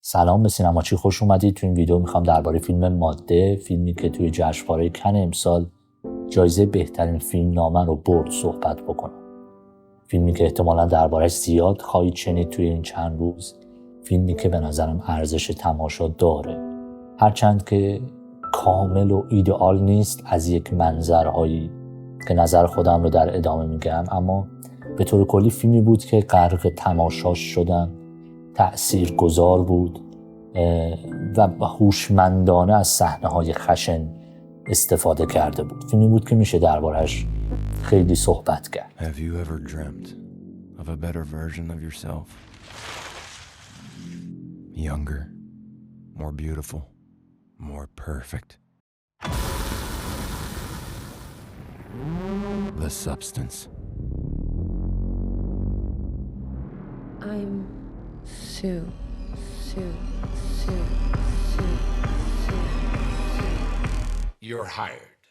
سلام به سینماچی، خوش اومدید. تو این ویدیو میخوام درباره فیلم ماده، فیلمی که توی جشنواره کن امسال جایزه بهترین فیلم نامه رو برد صحبت بکنم. فیلمی که احتمالاً درباره‌اش زیاد خواهید شنید توی این چند روز. فیلمی که به نظرم ارزش تماشا داره، هرچند که کامل و ایدئال نیست از یک منظرهایی که نظر خودم رو در ادامه میگم، اما به طور کلی فیلمی بود که غرق تماشاش شدم. تأثیرگذار بود و هوشمندانه از صحنه‌های خشن استفاده کرده بود. فیلمی بود که میشه درباره‌اش خیلی صحبت کرد. Have you ever dreamt of a better version of yourself? Younger, more beautiful, more perfect. The Substance. I'm Sue. You're hired.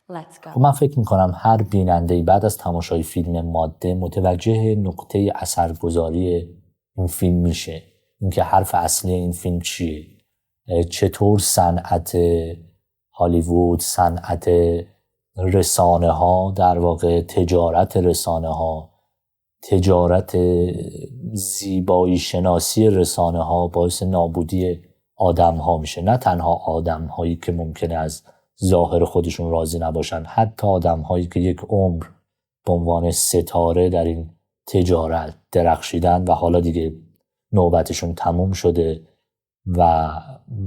Let's go. من فکر میکنم هر بیننده‌ای بعد از تماشای فیلم ماده متوجه نقطه اثرگذاری این فیلم میشه. اینکه حرف اصلی این فیلم چیه، چطور صنعت هالیوود، صنعت رسانه ها، در واقع تجارت رسانه ها، تجارت زیبایی شناسی رسانه ها باعث نابودی آدم ها میشه. نه تنها آدم هایی که ممکنه از ظاهر خودشون راضی نباشن، حتی آدم هایی که یک عمر به عنوان ستاره در این تجارت درخشیدن و حالا دیگه نوبتشون تموم شده و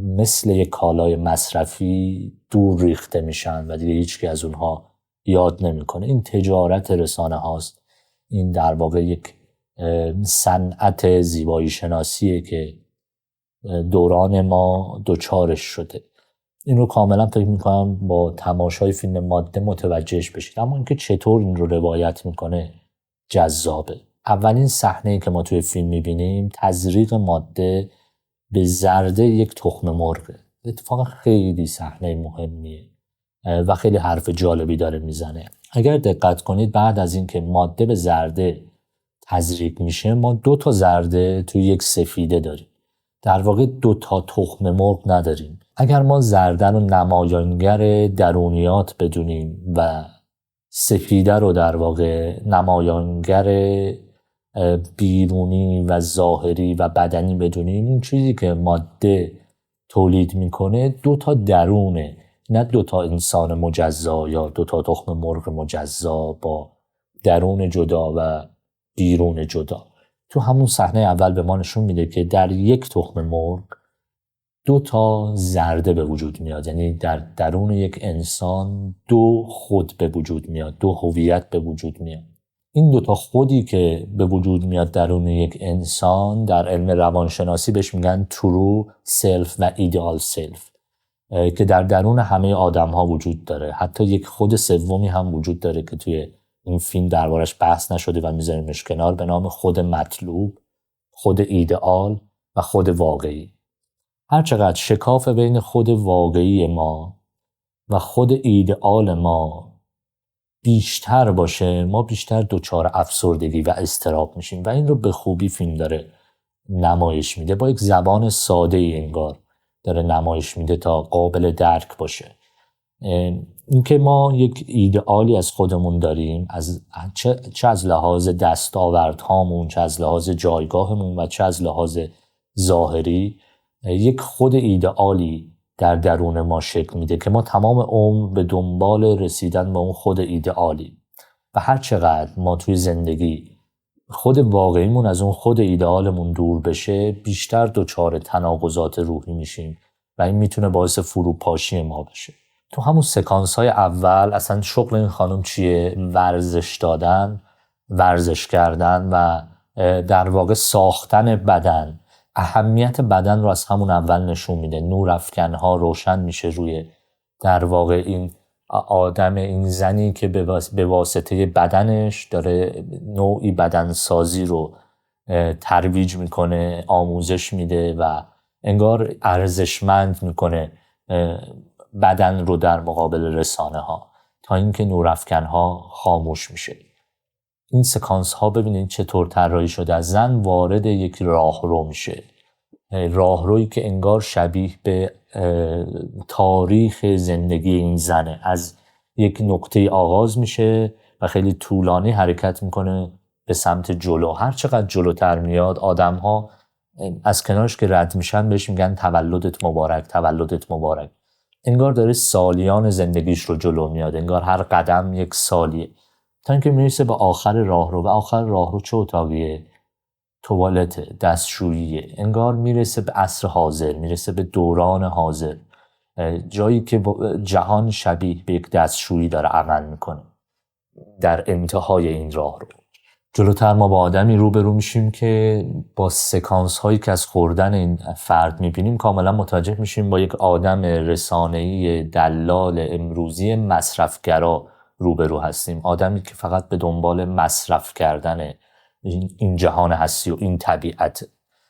مثل یک کالای مصرفی دور ریخته میشن و دیگه هیچکی از اونها یاد نمیکنه. این تجارت رسانه هاست. این در واقع یک صنعت زیبایی شناسیه که دوران ما دوچارش شده. این رو کاملا فکر میکنم با تماشای فیلم ماده متوجهش بشید. اما اینکه چطور این رو روایت میکنه جذابه. اولین صحنه‌ای که ما توی فیلم میبینیم تزریق ماده به زرده یک تخم مرغه. اتفاقا خیلی صحنه مهمیه و خیلی حرف جالبی داره میزنه. اگر دقت کنید بعد از اینکه ماده به زرده تزریق میشه، ما 2 زرده توی یک سفیده داریم. در واقع 2 تخم مرغ نداریم. اگر ما زرده رو نمایانگر درونیات بدونیم و سفیده رو در واقع نمایانگر بیرونی و ظاهری و بدنی بدونیم، این چیزی که ماده تولید میکنه 2 درونه، نه 2 انسان مجزا یا 2 تخم مرغ مجزا با درون جدا و بیرون جدا. تو همون صحنه اول به ما نشون میده که در یک تخم مرغ 2 زرده به وجود میاد. یعنی در درون یک انسان 2 خود به وجود میاد، 2 هویت به وجود میاد. این 2 خودی که به وجود میاد درون یک انسان در علم روانشناسی بهش میگن true self و ideal self که در درون همه آدم ها وجود داره. حتی یک خود سومی هم وجود داره که توی این فیلم دربارش بحث نشده و میذاریمش کنار، به نام خود مطلوب، خود ایدئال و خود واقعی. هرچقدر شکاف بین خود واقعی ما و خود ایدئال ما بیشتر باشه، ما بیشتر دچار افسردگی و اضطراب میشیم و این رو به خوبی فیلم داره نمایش میده. با یک زبان ساده ای انگار داره نمایش میده تا قابل درک باشه. اینکه ما یک ایدئالی از خودمون داریم، چه از لحاظ دستاوردهامون، چه از لحاظ جایگاهمون و چه از لحاظ ظاهری، یک خود ایدئالی در درون ما شکل میده که ما تمام عمر به دنبال رسیدن به اون خود ایدئالی و هر چقدر ما توی زندگی خود واقعیمون از اون خود ایدئالمون دور بشه، بیشتر دچار تناقضات روحی میشیم و این میتونه باعث فروپاشی ما بشه. تو همون سکانس های اول اصلا شغل این خانم چیه؟ ورزش دادن، ورزش کردن و در واقع ساختن بدن. اهمیت بدن رو از همون اول نشون میده. نورافکن‌ها روشن میشه روی در واقع این آدم، این زنی که به واسطه بدنش داره نوعی بدنسازی رو ترویج میکنه، آموزش میده و انگار ارزشمند میکنه بدن رو در مقابل رسانه ها تا اینکه نورافکن‌ها خاموش میشه. این سکانس ها ببینید چطور طراحی شده. زن وارد یک راهرو میشه راهرویی که انگار شبیه به تاریخ زندگی این زنه، از یک نقطه آغاز میشه و خیلی طولانی حرکت میکنه به سمت جلو. هر چقدر جلوتر میاد آدم ها از کنارش که رد میشن بهش میگن تولدت مبارک، تولدت مبارک. انگار داره سالیان زندگیش رو جلو میاد، انگار هر قدم یک سالیه، تا اینکه میرسه به آخر راهرو. و آخر راهرو چه اتاقیه؟ توالت، دستشوییه. انگار میرسه به عصر حاضر، میرسه به دوران حاضر، جایی که جهان شبیه به یک دستشویی داره عمل میکنه در انتهای این راه رو. جلوتر ما با آدمی روبرو میشیم که با سکانس هایی که از خوردن این فرد میبینیم کاملا متوجه میشیم با یک آدم رسانه‌ای دلال امروزی مصرفگرا روبرو هستیم. آدمی که فقط به دنبال مصرف کردن این جهان هستی و این طبیعت.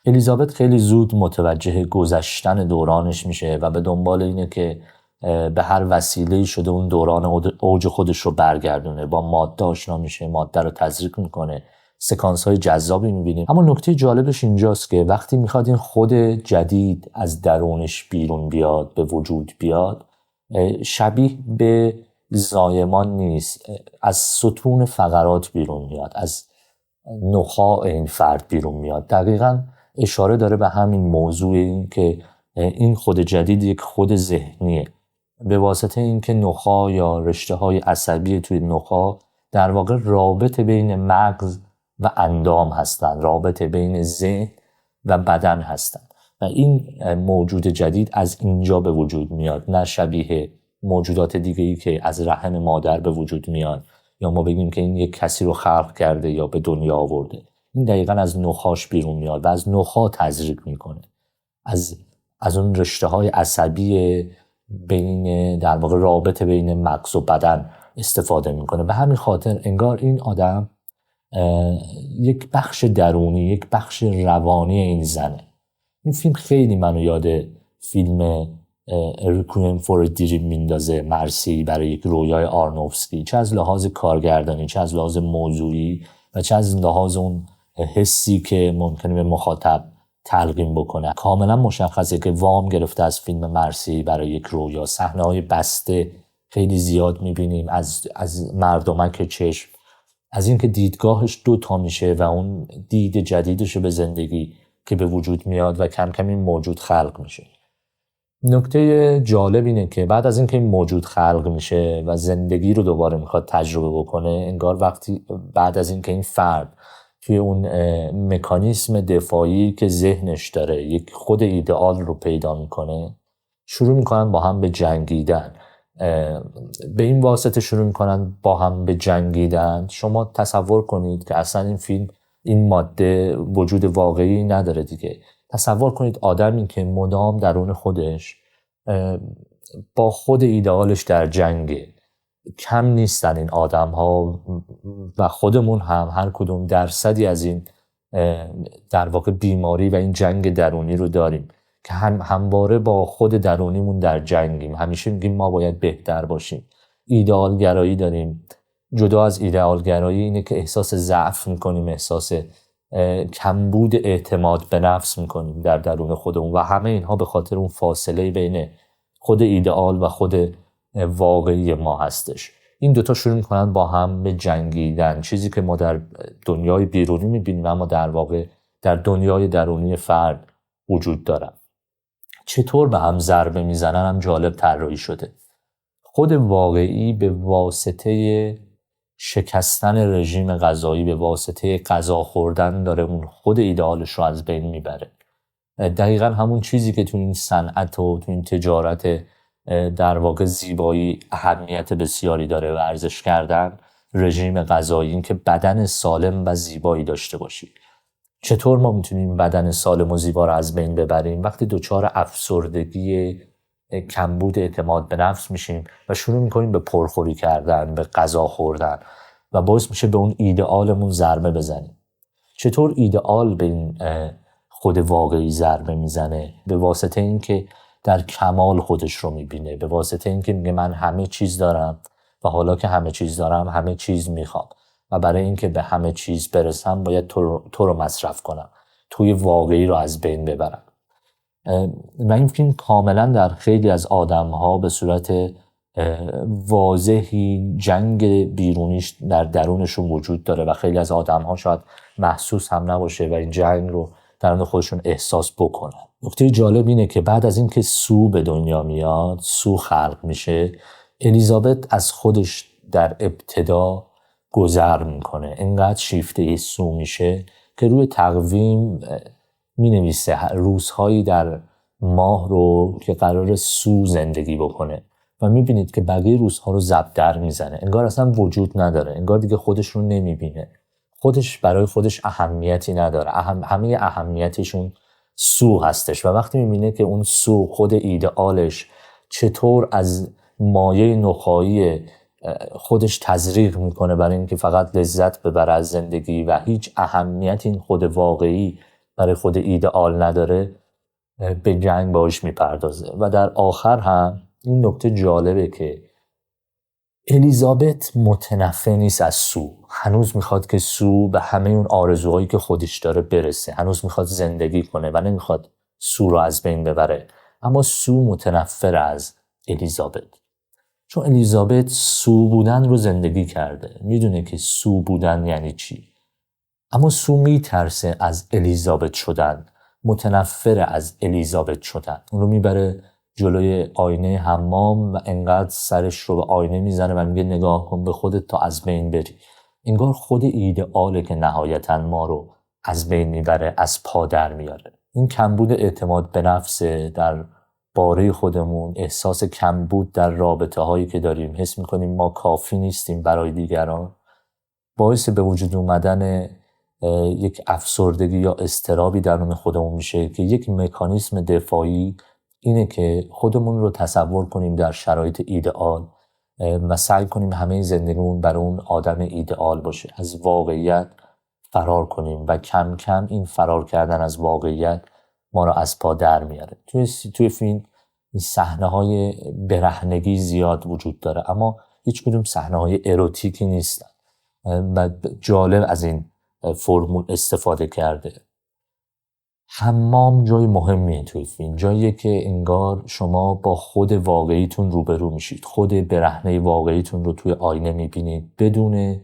الیزابت خیلی زود متوجه گذشتن دورانش میشه و به دنبال اینه که به هر وسیله‌ای شده اون دوران اوج خودش رو برگردونه. با ماده آشنا میشه، ماده رو تزریق میکنه، سکانس‌های جذابی میبینیم. اما نکته جالبش اینجاست که وقتی میخواد این خود جدید از درونش بیرون بیاد، به وجود بیاد، شبیه به زایمان نیست، از ستون فقرات بیرون میاد، از نخاع این فرد بیرون میاد. دقیقاً اشاره داره به همین موضوع، این که این خود جدید یک خود ذهنیه، به واسطه اینکه نخاع یا رشته‌های عصبی توی نخاع در واقع رابطه بین مغز و اندام هستن، رابطه بین ذهن و بدن هستن و این موجود جدید از اینجا به وجود میاد، نه شبیه موجودات دیگه‌ای که از رحم مادر به وجود میاد یا ما بگیم که این یک کسی رو خلق کرده یا به دنیا آورده. این دقیقاً از نخاعش بیرون میاد و از نخاع تزریق میکنه، از اون رشته‌های عصبی بین در واقع رابطه بین مغز و بدن استفاده میکنه. به همین خاطر انگار این آدم یک بخش درونی، یک بخش روانی این زنه. این فیلم خیلی منو یاد فیلم ریکویم فور دیریم میندازه، مرسی برای یک رویای آرنوفسکی، چه از لحاظ کارگردانی، چه از لحاظ موضوعی و چه از لحاظ اون حسی که ممکنه به مخاطب تلقین بکنه. کاملا مشخصه که وام گرفته از فیلم مرسی برای یک رویا. صحنه‌های بسته خیلی زیاد می‌بینیم از مردمک چشم، از اینکه دیدگاهش دوتا میشه و اون دید جدیدش به زندگی که به وجود میاد و کم کم این موجود خلق میشه. نکته جالب اینه که بعد از اینکه این موجود خلق میشه و زندگی رو دوباره میخواد تجربه بکنه، انگار وقتی بعد از اینکه این فرد توی اون مکانیسم دفاعی که ذهنش داره یک خود ایدئال رو پیدا میکنه، شروع میکنن با هم به جنگیدن. به این واسطه شروع میکنن با هم به جنگیدن. شما تصور کنید که اصلا این فیلم این ماده وجود واقعی نداره دیگه. تصور کنید آدمی که مدام درون خودش با خود ایدئالش در جنگه. کم نیستن این آدم ها و خودمون هم هر کدوم درصدی از این در واقع بیماری و این جنگ درونی رو داریم که همواره با خود درونیمون در جنگیم. همیشه میگیم ما باید بهتر باشیم. ایدئال گرایی داریم. جدا از ایدئال گرایی اینه که احساس ضعف میکنیم، احساس کمبود اعتماد به نفس میکنیم در درون خودمون و همه اینها به خاطر اون فاصله بین خود ایدئال و خود واقعی ما هستش. این دوتا شروع میکنن با هم به جنگیدن، چیزی که ما در دنیای بیرونی میبینیم اما در واقع در دنیای درونی فرد وجود دارن. چطور به هم ضربه میزنن هم جالب طراحی شده. خود واقعی به واسطه شکستن رژیم غذایی، به واسطه غذا خوردن داره اون خود ایدئالش رو از بین میبره. دقیقا همون چیزی که تو این صنعت و تو این تجارت در واقع زیبایی اهمیت بسیاری داره، ورزش کردن، رژیم غذایی، این که بدن سالم و زیبایی داشته باشی. چطور ما میتونیم بدن سالم و زیبا رو از بین ببریم؟ وقتی دچار افسردگی، کمبود اعتماد به نفس میشیم و شروع میکنیم به پرخوری کردن، به غذا خوردن و باعث میشه به اون ایدئالمون ضربه بزنیم. چطور ایدئال به این خود واقعی ضربه میزنه؟ به واسطه اینکه در کمال خودش رو میبینه، به واسطه اینکه میگه من همه چیز دارم و حالا که همه چیز دارم همه چیز میخوام و برای اینکه به همه چیز برسم باید تو رو مصرف کنم، توی واقعی رو از بین ببرم. و این فیلم کاملا در خیلی از آدم‌ها به صورت واضحی جنگ بیرونیش در درونشون وجود داره و خیلی از آدم‌ها شاید محسوس هم نباشه و این جنگ رو درون خودشون احساس بکنن. نکته جالب اینه که بعد از اینکه سو به دنیا میاد، سو خلق میشه، الیزابت از خودش در ابتدا گذر میکنه. انقدر شیفته سو میشه که روی تقویم مینویسه روزهایی در ماه رو که قرار سو زندگی بکنه و میبینید که بقیه روزها رو زبدر میزنه. انگار اصلا وجود نداره، انگار دیگه خودش رو نمیبینه، خودش برای خودش اهمیتی نداره. همه اهمیتشون سو هستش و وقتی میبینه که اون سو خود ایدئالش چطور از مایه نخایی خودش تزریق میکنه برای اینکه فقط لذت ببره از زندگی و هیچ اهمیتی این خود واقعی برای خود ایدئال نداره، به جنگ باش میپردازه. و در آخر هم این نکته جالبه که الیزابت متنفر نیست از سو، هنوز میخواد که سو به همه اون آرزوهایی که خودش داره برسه، هنوز میخواد زندگی کنه و نمیخواد سو رو از بین ببره. اما سو متنفر از الیزابت، چون الیزابت سو بودن رو زندگی کرده، میدونه که سو بودن یعنی چی. اما سو میترسه از الیزابت شدن، متنفر از الیزابت شدن. اون رو میبره جلوی آینه حمام و انقدر سرش رو به آینه میزنه و میگه نگاه کن به خودت تا از بین بری. انگار خود ایدئاله که نهایتاً ما رو از بین میبره، از پا در میاره. این کمبود اعتماد به نفس در باره خودمون، احساس کمبود در رابطه هایی که داریم، حس میکنیم ما کافی نیستیم برای دیگران، باعث به وجود اومدن یک افسردگی یا اضطرابی درون خودمون میشه که یک مکانیسم دفاعی اینه که خودمون رو تصور کنیم در شرایط ایدئال و سعی کنیم همه زندگیمون برای اون آدم ایدئال باشه، از واقعیت فرار کنیم و کم کم این فرار کردن از واقعیت ما رو از پا در میاره. توی فیلم این صحنه‌های برهنگی زیاد وجود داره اما هیچ کدوم صحنه‌های اروتیکی نیستن و جالب از این فرمول استفاده کرده. حمام جای مهمیه توی فیلم، جاییه که انگار شما با خود واقعیتون روبرو میشید، خود برهنه واقعیتون رو توی آینه میبینید بدون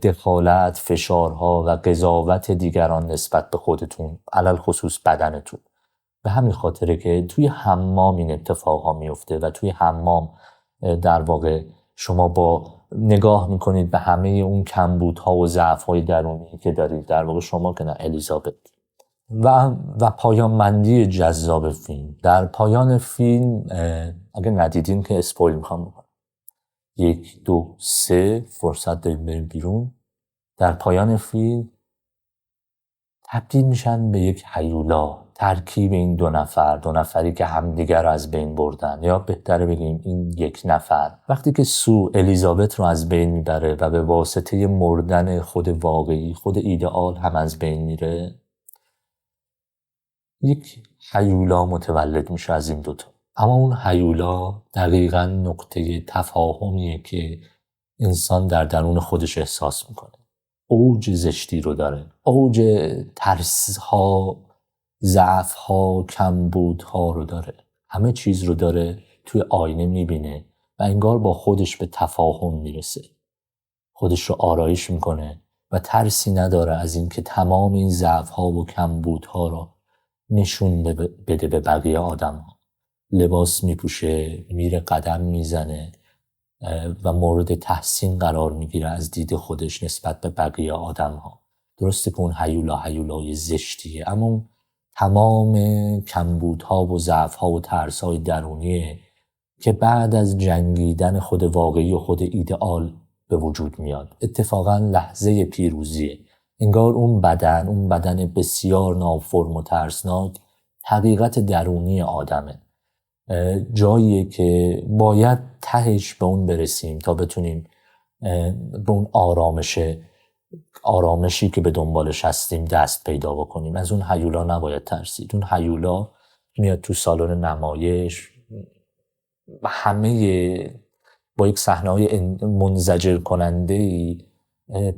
دخالت، فشارها و قضاوت دیگران نسبت به خودتون، علل خصوص بدنتون. به همین خاطره که توی حمام این اتفاقها میفته و توی حمام در واقع شما با نگاه میکنید به همه اون کمبودها و ضعف‌های درونی که دارید، در واقع شما که نه الیزابت. و پایان‌بندی جذاب فیلم، در پایان فیلم اگه ندیدین که اسپویل میخوام بکنم، 1 2 3 فرصت دارید بریم بیرون. در پایان فیلم تبدیل میشن به یک هیولا، ترکیب این دو نفری که همدیگر رو از بین بردن، یا بهتره بگیم این یک نفر. وقتی که سو الیزابت رو از بین میبره و به واسطه مردن خود واقعی، خود ایدئال هم از بین میره، یک هیولا متولد میشه از این دوتا. اما اون هیولا دقیقاً نقطه تفاهمیه که انسان در درون خودش احساس میکنه. اوج زشتی رو داره، اوج ترس‌ها، ضعف‌ها، کمبودها رو داره، همه چیز رو داره، توی آینه میبینه و انگار با خودش به تفاهم میرسه، خودش رو آرایش میکنه و ترسی نداره از این که تمام این ضعف‌ها و کمبودها رو نشون بده به بقیه آدم‌ها. لباس میپوشه، میره قدم میزنه و مورد تحسین قرار میگیره از دید خودش نسبت به بقیه آدم‌ها. درسته که اون هیولای زشتیه، اما تمام کمبودها و ضعف‌ها و ترس‌های درونیه که بعد از جنگیدن خود واقعی و خود ایدئال به وجود میاد. اتفاقاً لحظه پیروزیه. انگار اون بدن بسیار نافرم و ترسناک حقیقت درونی آدمه، جاییه که باید تهش به اون برسیم تا بتونیم به اون آرامشی که به دنبالش هستیم دست پیدا بکنیم. از اون هیولا نباید ترسید. اون هیولا میاد تو سالن نمایش و همه با یک صحنه‌های منزجر کننده‌ای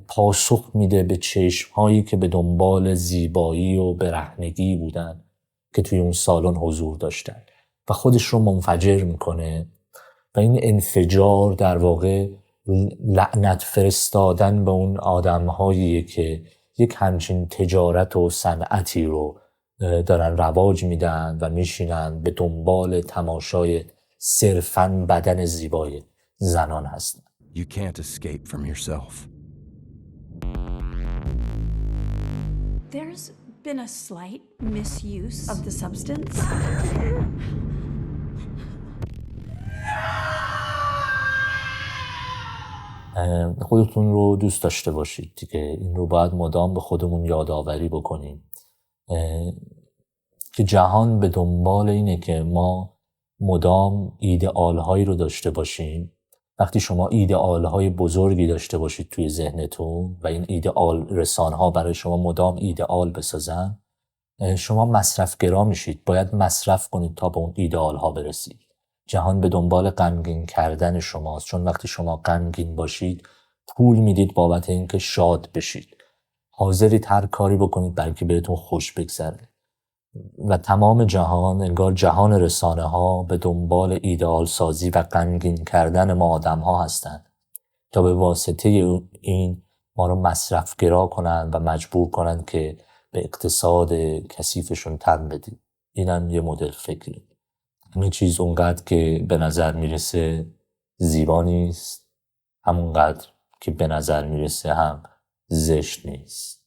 پاسخ میده به چشم‌هایی که به دنبال زیبایی و برهنگی بودن که توی اون سالن حضور داشتن و خودش رو منفجر میکنه و این انفجار در واقع لعنت فرستادن به اون آدم‌هاییه که یک همچین تجارت و صنعتی رو دارن رواج میدن و میشینن به دنبال تماشای صرفاً بدن زیبای زنان هستن. You can't escape from yourself. There's been a slight misuse of the substance. خودتون رو دوست داشته باشید دیگه. این رو باید مدام به خودمون یادآوری بکنیم که جهان به دنبال اینه که ما مدام ایدئال هایی رو داشته باشیم. وقتی شما ایدئال های بزرگی داشته باشید توی ذهنتون و این ایدئال رسانه ها برای شما مدام ایدئال بسازن، شما مصرفگرا میشید. باید مصرف کنید تا به اون ایدئال ها برسید. جهان به دنبال غمگین کردن شماست، چون وقتی شما غمگین باشید پول میدید بابت اینکه شاد بشید. حاضرید هر کاری بکنید برای که بهتون خوش بگذره. و تمام جهان، انگار جهان رسانه ها به دنبال ایدئال سازی و غمگین کردن ما آدم ها هستن تا به واسطه این ما رو مصرفگرا کنن و مجبور کنن که به اقتصاد کثیفشون تن بدیم. اینم یه مدل فکری. همین چیز اونقدر که به نظر میرسه زیبا نیست، همونقدر که به نظر میرسه هم زشت نیست.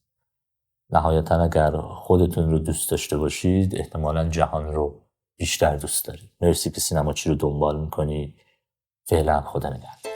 نهایتا اگر خودتون رو دوست داشته باشید احتمالاً جهان رو بیشتر دوست دارید. مرسی که سینما چی رو دنبال میکنید. فعلا خدا نگهدار.